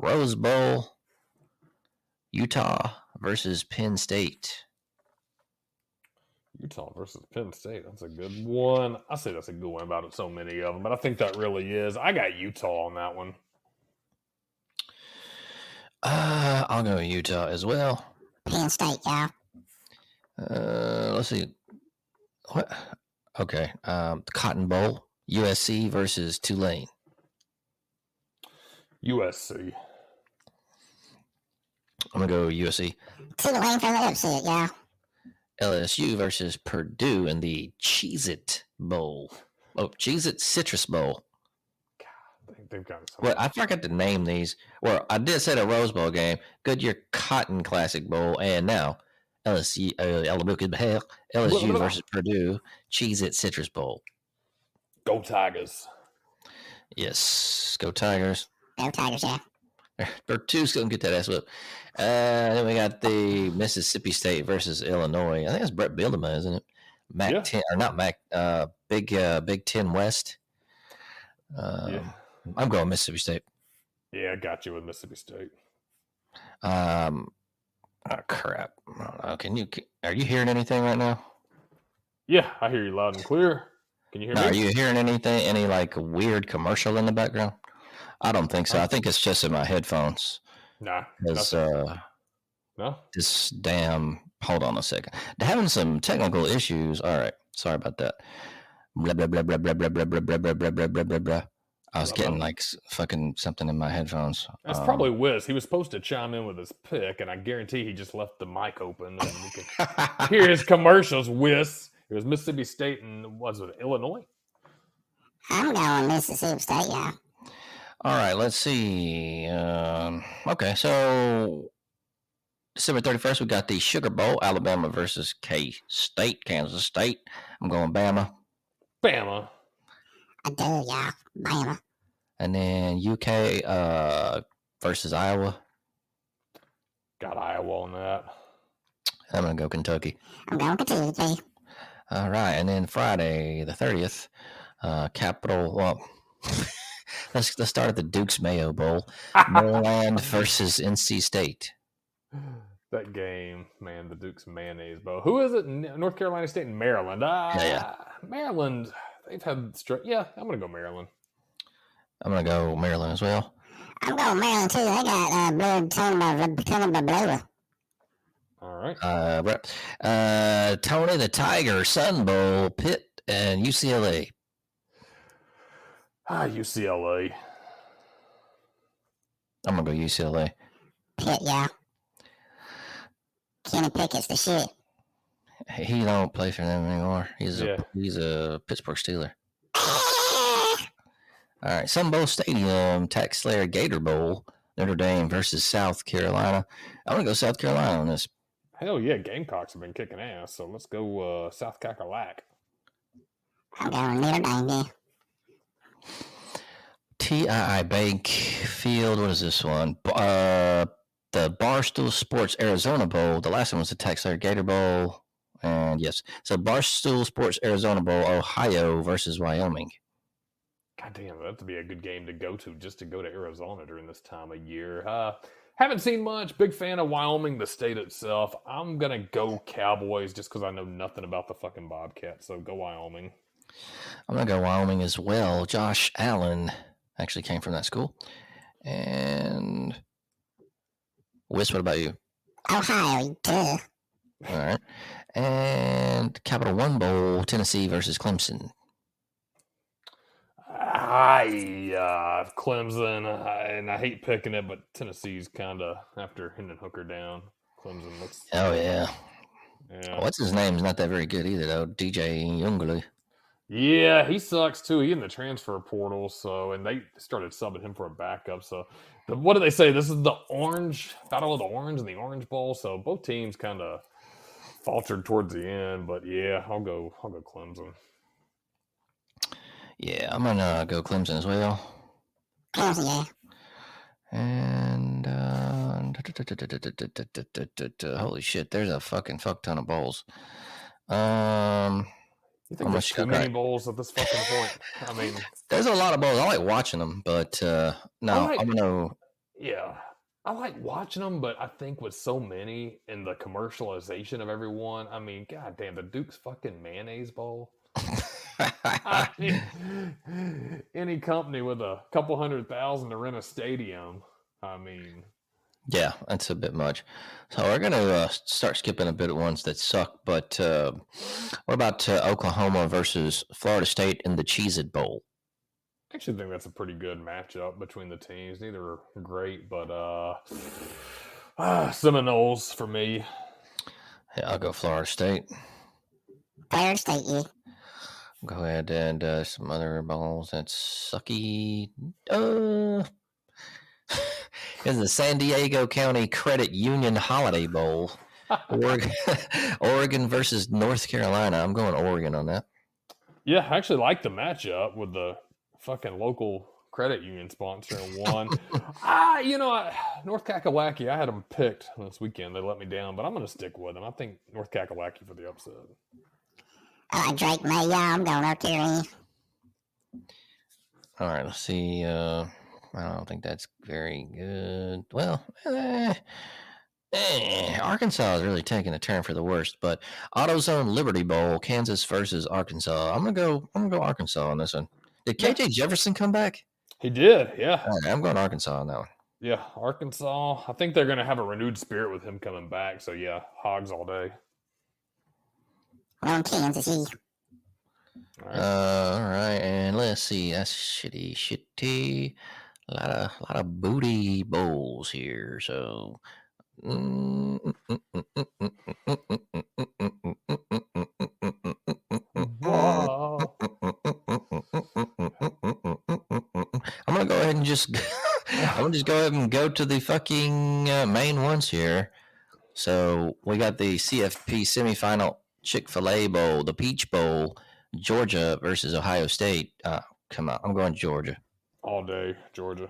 Rose Bowl, Utah versus Penn State. Utah versus Penn State. That's a good one. I say that's a good one about it. So many of them, but I think that really is. I got Utah on that one. I'll go Utah as well. Penn State, yeah. Let's see. What? Okay. The Cotton Bowl, USC versus Tulane. USC. I'm gonna go USC. Tulane for the upset, yeah. LSU versus Purdue in the Cheez-It Bowl. Oh, Cheez-It Citrus Bowl. God, they've got well, I forgot to name these. Well, I did say the Rose Bowl game, Goodyear Cotton Classic Bowl, and now LSU versus Purdue Cheez-It Citrus Bowl. Go Tigers. Yes, go Tigers. Go Tigers, yeah. Purdue's going to get that ass whipped. Then we got the Mississippi State versus Illinois. I think it's Brett Bielema, isn't it? Mac 10 or not Mac? Big 10 West. I'm going Mississippi State. Yeah, I got you with Mississippi State. Oh crap! I don't know. Are you hearing anything right now? Yeah, I hear you loud and clear. Can you hear me? Are you hearing anything? Any like weird commercial in the background? I don't think so. I think it's just in my headphones. Nah. No? This damn... Hold on a second. They're having some technical issues. All right. Sorry about that. Blah, blah, blah, blah, blah, blah, blah, blah, blah, blah, blah, blah, blah, blah, blah. I was getting like fucking something in my headphones. That's probably Whis. He was supposed to chime in with his pick, and I guarantee he just left the mic open. And we could hear his commercials, Whis. It was Mississippi State and, was it Illinois? I'm going Mississippi State, yeah. All right, let's see. Okay, so December 31st, we got the Sugar Bowl, Alabama versus K-State, Kansas State. I'm going Bama. Bama. I do, yeah. Bama. And then UK versus Iowa. Got Iowa on that. I'm going to go Kentucky. I'm going Kentucky. All right, and then Friday the 30th, Capital, well... Let's start at the Duke's Mayo Bowl. Maryland versus NC State. That game, man, the Duke's Mayonnaise Bowl. Who is it? North Carolina State and Maryland. Maryland, they've had straight. Yeah, I'm going to go Maryland. I'm going to go Maryland as well. I'm going Maryland too. They got blood Tony Bablola. All right. Tony the Tiger Sun Bowl, Pitt and UCLA. UCLA. I'm gonna go UCLA. Pitt, yeah. Kenny Pickett's the shit. He don't play for them anymore. He's a Pittsburgh Steeler. All right, Sun Bowl Stadium, Tax Slayer Gator Bowl, Notre Dame versus South Carolina. I'm gonna go South Carolina on this. Hell yeah, Gamecocks have been kicking ass, so let's go South Cackalack. I'm going Notre Dame, yeah. TII Bank Field. What is this one? The Barstool Sports Arizona Bowl. The last one was the Texas Gator Bowl. And yes, so Barstool Sports Arizona Bowl, Ohio versus Wyoming. God damn, that'd be a good game to go to, just to go to Arizona during this time of year. Haven't seen much. Big fan of Wyoming, the state itself. I'm going to go Cowboys just because I know nothing about the fucking Bobcats. So go Wyoming. I'm going to go Wyoming as well. Josh Allen actually came from that school. And Whis, what about you? Ohio, duh. All right. And Capital One Bowl, Tennessee versus Clemson. Clemson, and I hate picking it, but Tennessee's kind of, after Hendon Hooker down, Clemson looks... Oh, yeah. Yeah. What's his name? He's not that very good either, though. DJ Younglu. Yeah, he sucks, too. He in the transfer portal, so, and they started subbing him for a backup, so... What do they say? This is the Battle of the Orange and the Orange Bowl, so both teams kind of faltered towards the end, but yeah, I'll go Clemson. Yeah, I'm going to go Clemson as well. Yeah. And holy shit, there's a fucking fuck ton of bowls. You think there's too many bowls at this fucking point? I mean, there's a lot of bowls. I like watching them, but no, I'm gonna. Yeah, I like watching them, but I think with so many and the commercialization of everyone, I mean, goddamn, the Duke's fucking mayonnaise bowl. I mean, any company with a couple $100,000 to rent a stadium, I mean. Yeah, that's a bit much. So we're going to start skipping a bit of ones that suck. But what about Oklahoma versus Florida State in the Cheez-It Bowl? I actually think that's a pretty good matchup between the teams. Neither are great, but Seminoles for me. Yeah, I'll go Florida State. Florida State, yeah. Go ahead and some other bowls that sucky. Is the San Diego County Credit Union Holiday Bowl. Oregon versus North Carolina. I'm going Oregon on that. Yeah, I actually like the matchup with the fucking local credit union sponsoring one. North Kakalaki, I had them picked this weekend. They let me down, but I'm going to stick with them. I think North Kakalaki for the upset. I like Drake May. Yeah, I'm going up there. All right, let's see. I don't think that's very good. Well, Arkansas is really taking a turn for the worst. But AutoZone Liberty Bowl, Kansas versus Arkansas. I'm gonna go Arkansas on this one. Did KJ Jefferson come back? He did. Yeah. All right, I'm going Arkansas on that one. Yeah, Arkansas. I think they're gonna have a renewed spirit with him coming back. So yeah, Hogs all day. On Kansas, yeah. All right, and let's see. That's shitty. A lot of booty bowls here. So, I'm gonna go ahead and just go to the fucking main ones here. So we got the CFP semifinal Chick-fil-A Bowl, the Peach Bowl, Georgia versus Ohio State. Come on, I'm going Georgia. All day, Georgia.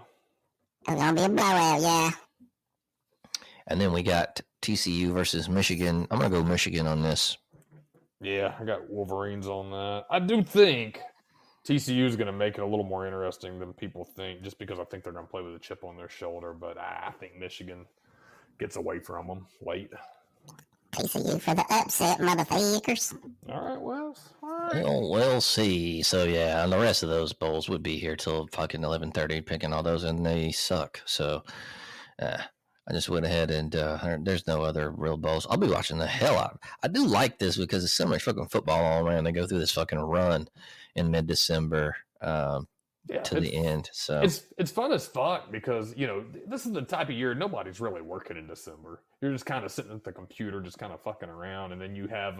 It's going to be a blowout, yeah. And then we got TCU versus Michigan. I'm going to go Michigan on this. Yeah, I got Wolverines on that. I do think TCU is going to make it a little more interesting than people think, just because I think they're going to play with a chip on their shoulder. But I think Michigan gets away from them late. TCU for the upset, motherfuckers. All right, Wes. All right. Well, we'll see. So, yeah, and the rest of those bowls would be here till fucking 11:30, picking all those, and they suck. So, I just went ahead and there's no other real bowls. I'll be watching the hell out. I do like this because there's so much fucking football on, man. They go through this fucking run in mid-December to the end. So it's fun as fuck because, this is the type of year nobody's really working in December. You're just kind of sitting at the computer, just kind of fucking around. And then you have,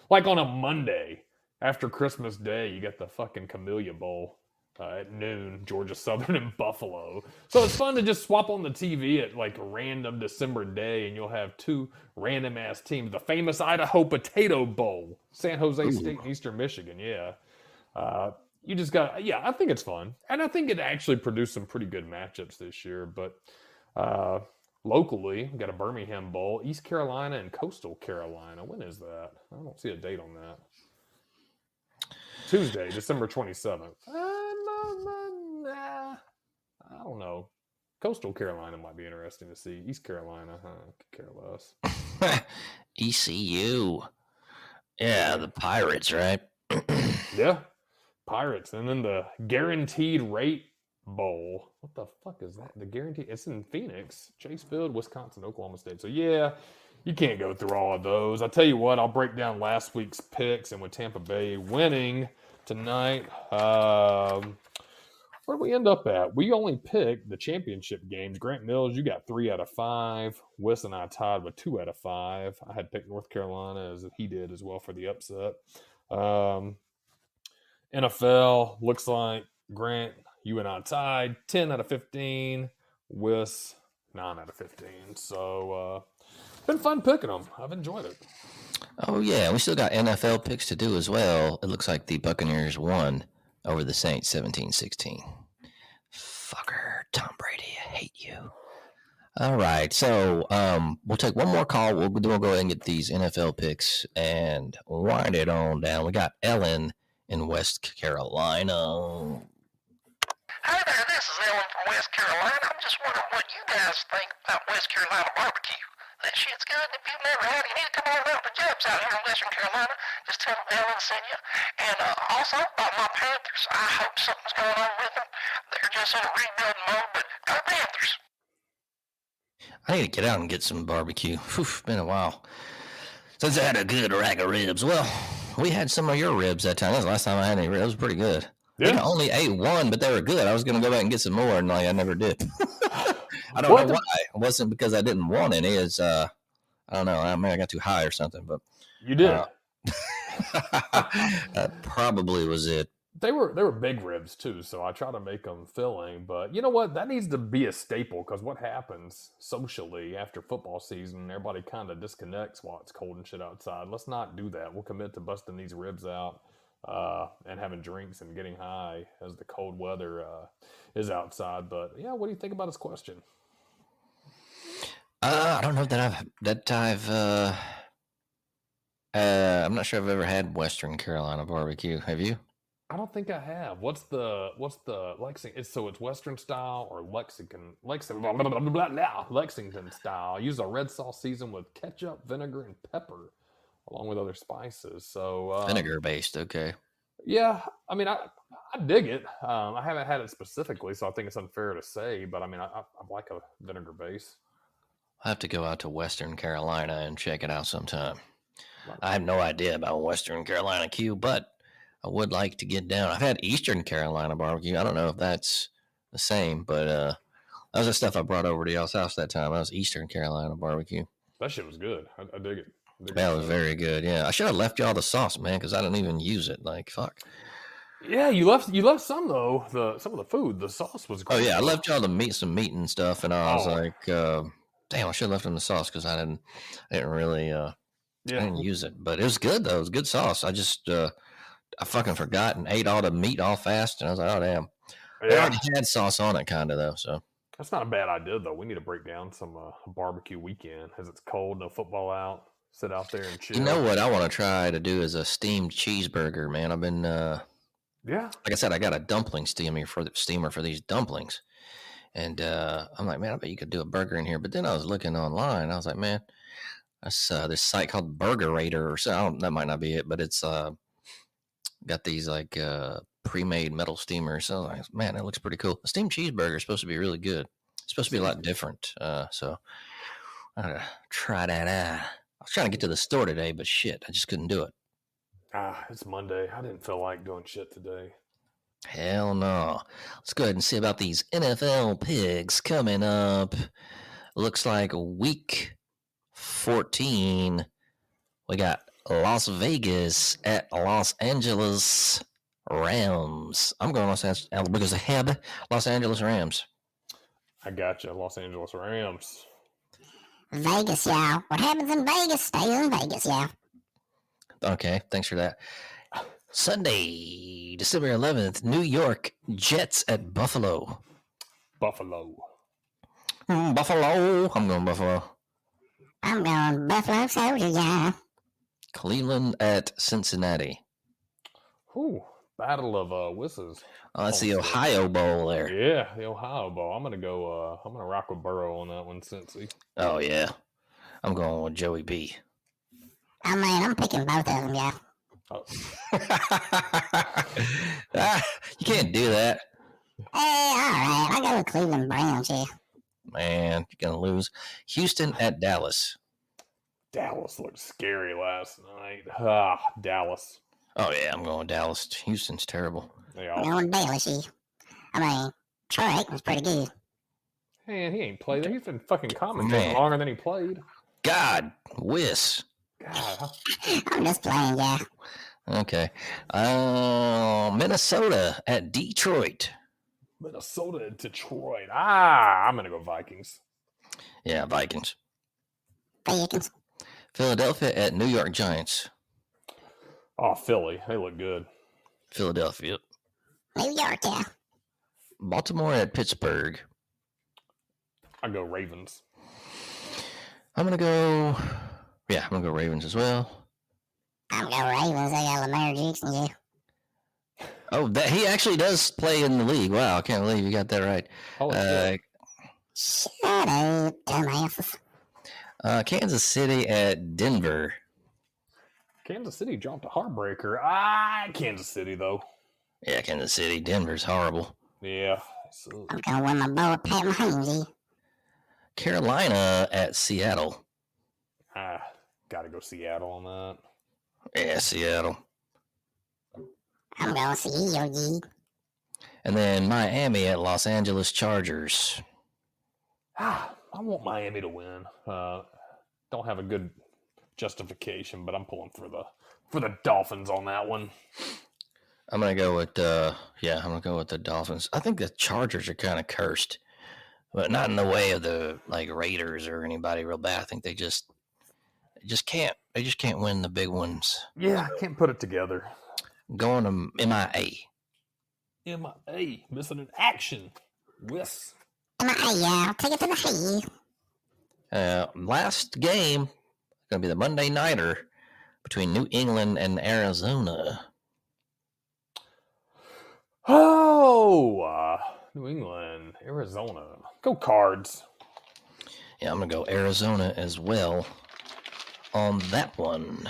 like on a Monday after Christmas Day, you get the fucking Camellia Bowl. At noon, Georgia Southern and Buffalo. So it's fun to just swap on the TV at like a random December day, and you'll have two random ass teams. The famous Idaho Potato Bowl, San Jose State and Eastern Michigan. Yeah, you just got. Yeah, I think it's fun, and I think it actually produced some pretty good matchups this year. But locally, we got a Birmingham Bowl, East Carolina and Coastal Carolina. When is that? I don't see a date on that. Tuesday, December 27th. Nah, I don't know. Coastal Carolina might be interesting to see. East Carolina, could care less. ECU. Yeah, the Pirates, right? Yeah, Pirates, and then the Guaranteed Rate Bowl. What the fuck is that? The Guaranteed? It's in Phoenix, Chase Field, Wisconsin, Oklahoma State. So yeah, you can't go through all of those. I'll tell you what. I'll break down last week's picks, and with Tampa Bay winning tonight, where did we end up at? We only picked the championship games. Grant Mills, you got 3 out of 5. Whis and I tied with 2 out of 5. I had picked North Carolina as he did as well for the upset. NFL looks like Grant, you and I tied 10 out of 15. Whis 9 out of 15. So it's been fun picking them. I've enjoyed it. Oh, yeah. We still got NFL picks to do as well. It looks like the Buccaneers won over the Saints 17-16. Fucker, Tom Brady, I hate you. All right, so we'll take one more call. We'll go ahead and get these NFL picks and wind it on down. We got Ellen in West Carolina. Hi there, this is Ellen from West Carolina. I'm just wondering what you guys think about West Carolina barbecue. That shit's good. If you've never had it, you need to come on out to Jeb's out here in Western Carolina. Just tell them Ellen sent you. And also about my Panthers, I hope something's going on with them. They're just in a rebuilding mode, but go Panthers. I need to get out and get some barbecue. Whew, been a while since I had a good rack of ribs. Well, we had some of your ribs that time. That was the last time I had any ribs. It was pretty good. Yeah. I only ate one, but they were good. I was going to go back and get some more, and I never did. I don't know why. It wasn't because I didn't want any. It's I don't know. I mean, I got too high or something. But you did. That probably was it. They were big ribs too, so I try to make them filling. But you know what? That needs to be a staple because what happens socially after football season, everybody kind of disconnects while it's cold and shit outside. Let's not do that. We'll commit to busting these ribs out and having drinks and getting high as the cold weather is outside. But yeah, what do you think about his question? I don't know I'm not sure I've ever had Western Carolina barbecue. Have you? I don't think I have. What's the Lexington? It's Western style or Lexington style. I use a red sauce seasoned with ketchup, vinegar, and pepper, along with other spices. So vinegar based, okay. Yeah, I mean, I dig it. I haven't had it specifically, so I think it's unfair to say. But I mean, I like a vinegar base. I'll have to go out to Western Carolina and check it out sometime. I have no idea about Western Carolina Q, but I would like to get down. I've had Eastern Carolina barbecue. I don't know if that's the same, but that was the stuff I brought over to y'all's house that time. That was Eastern Carolina barbecue. That shit was good. I dig it. That was very good. Yeah, I should have left y'all the sauce, man, because I didn't even use it. Like, fuck. Yeah, you left some though. Some of the food, the sauce was great. Oh yeah, I left y'all some meat and stuff, and I was like, damn, I should have left them the sauce because I didn't really I didn't use it, but it was good though. It was good sauce. I just I fucking forgot and ate all the meat all fast, and I was like, oh damn. Yeah. They already had sauce on it, kind of though. So that's not a bad idea though. We need to break down some barbecue weekend as it's cold, no football out. Sit out there and chill. You know what I want to try to do is a steamed cheeseburger, man. I've been like I said, I got a dumpling steamer for these dumplings, and I'm like, man, I bet you could do a burger in here. But then I was looking online. I was like, man, that's this site called Burger Raider or something. That might not be it, but it's got these like pre-made metal steamers. So I was like, man, that looks pretty cool. A steamed cheeseburger is supposed to be really good. It's supposed to be a lot different. So I gotta try that out. I was trying to get to the store today, but shit, I just couldn't do it. It's Monday. I didn't feel like doing shit today. Hell no. Let's go ahead and see about these NFL picks coming up. Looks like week 14. We got Las Vegas at Los Angeles Rams. I'm going Los Angeles because of Heb. Los Angeles Rams. I got you. Los Angeles Rams. Vegas, y'all. What happens in Vegas stays in Vegas, y'all. Okay, thanks for that. Sunday, December 11th, New York Jets at Buffalo. Buffalo. Buffalo. I'm going Buffalo. I'm going Buffalo Soldiers, y'all. Cleveland at Cincinnati. Ooh, Battle of Whistles. Oh, that's the Ohio Bowl there. Yeah, the Ohio Bowl. I'm gonna rock with Burrow on that one, Cincy. Oh yeah, I'm going with Joey B. Oh man, I'm picking both of them, yeah. Oh. You can't do that. Hey, all right. I go with Cleveland Browns here. Man, you're gonna lose. Houston at Dallas. Dallas looked scary last night. Dallas. Oh yeah, I'm going Dallas. Houston's terrible. Yeah. I'm going Dallas here. I mean, Troy was pretty good. Man, he ain't played. He's been fucking commentating longer than he played. God, Whis. God. I'm just playing, yeah. Okay. Minnesota at Detroit. Minnesota and Detroit. I'm gonna go Vikings. Yeah, Vikings. Vikings. Philadelphia at New York Giants. Oh, Philly. They look good. Philadelphia. New York, yeah. Baltimore at Pittsburgh. I go Ravens. I'm gonna go Ravens as well. I'm going Ravens. They got Lamar Jackson, yeah. Oh, he actually does play in the league. Wow, I can't believe you got that right. Shut up, dumbasses. Kansas City at Denver. Kansas City dropped a heartbreaker. Kansas City, though. Yeah, Kansas City. Denver's horrible. Yeah. I'm going with my boy Pat Mahomes here. Carolina at Seattle. Gotta go Seattle on that. Yeah, Seattle. I'm going Seattle. And then Miami at Los Angeles Chargers. I want Miami to win. Don't have a good justification, but I'm pulling for the Dolphins on that one. I'm gonna go with the Dolphins. I think the Chargers are kind of cursed, but not in the way of the Raiders or anybody real bad. I think they just can't win the big ones. Yeah, I can't put it together. Going to MIA. MIA, missing in action. Whis. MIA, yeah. Take it to the hay. Last game going to be the Monday nighter between New England and Arizona. Oh, New England, Arizona. Go Cards. Yeah, I'm going to go Arizona as well on that one.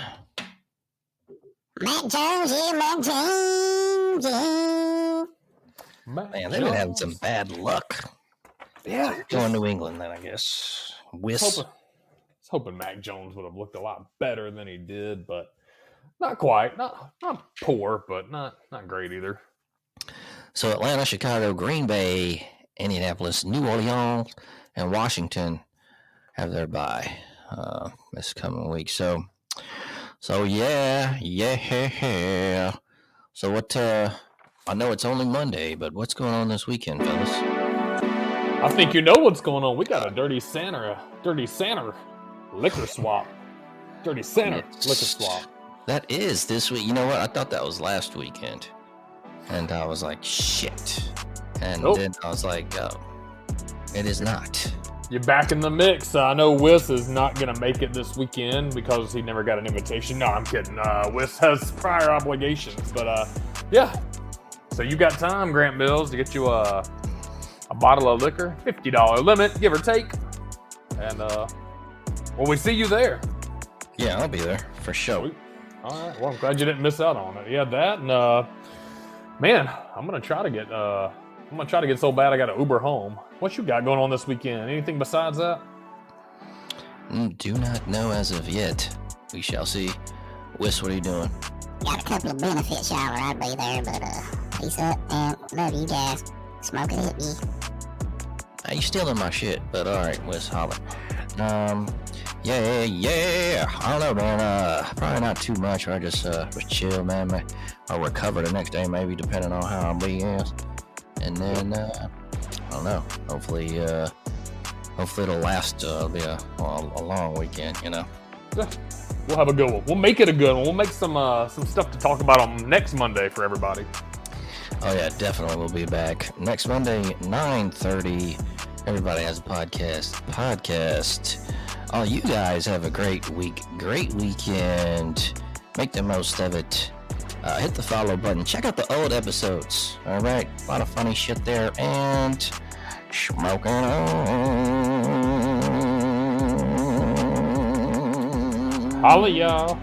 Mac Jones, yeah, Mac Jones, yeah. Man, they've been having some bad luck. Yeah. Going New England then, I guess. Whis. I was hoping Mac Jones would have looked a lot better than he did, but not quite. Not poor, but not great either. So Atlanta, Chicago, Green Bay, Indianapolis, New Orleans, and Washington have their bye this coming week. So yeah. So what? I know it's only Monday, but what's going on this weekend, fellas? I think you know what's going on. We got a dirty Santa liquor swap. Dirty Santa liquor swap. That is this week. You know what? I thought that was last weekend. And I was like, shit. And then I was like, oh, it is not. You're back in the mix. I know Whis is not going to make it this weekend because he never got an invitation. No, I'm kidding. Whis has prior obligations. But, yeah. So you got time, Grant Bills, to get you a bottle of liquor. $50 limit, give or take. And, we see you there. Yeah, I'll be there for sure. Sweet. All right. Well, I'm glad you didn't miss out on it. Yeah, that and man, I'm gonna try to get so bad I got to Uber home. What you got going on this weekend? Anything besides that? Do not know as of yet. We shall see. Whis, what are you doing? Got a couple of benefits, y'all. I'd be there, but peace up and love you guys. Smoke a hippie. You stealing my shit, but all right, Whis, holler. Yeah. I don't know, man. Probably not too much. I just was chill, man. I'll recover the next day, maybe, depending on how I'm being. And then I don't know. Hopefully it'll last. Be a long weekend, you know. Yeah, we'll have a good one. We'll make it a good one. We'll make some stuff to talk about on next Monday for everybody. Oh yeah, definitely. We'll be back next Monday, 9:30. Everybody has a podcast. Oh, you guys have a great week, great weekend. Make the most of it. hit the follow button. Check out the old episodes. All right, a lot of funny shit there, and smoking on. Holla, y'all.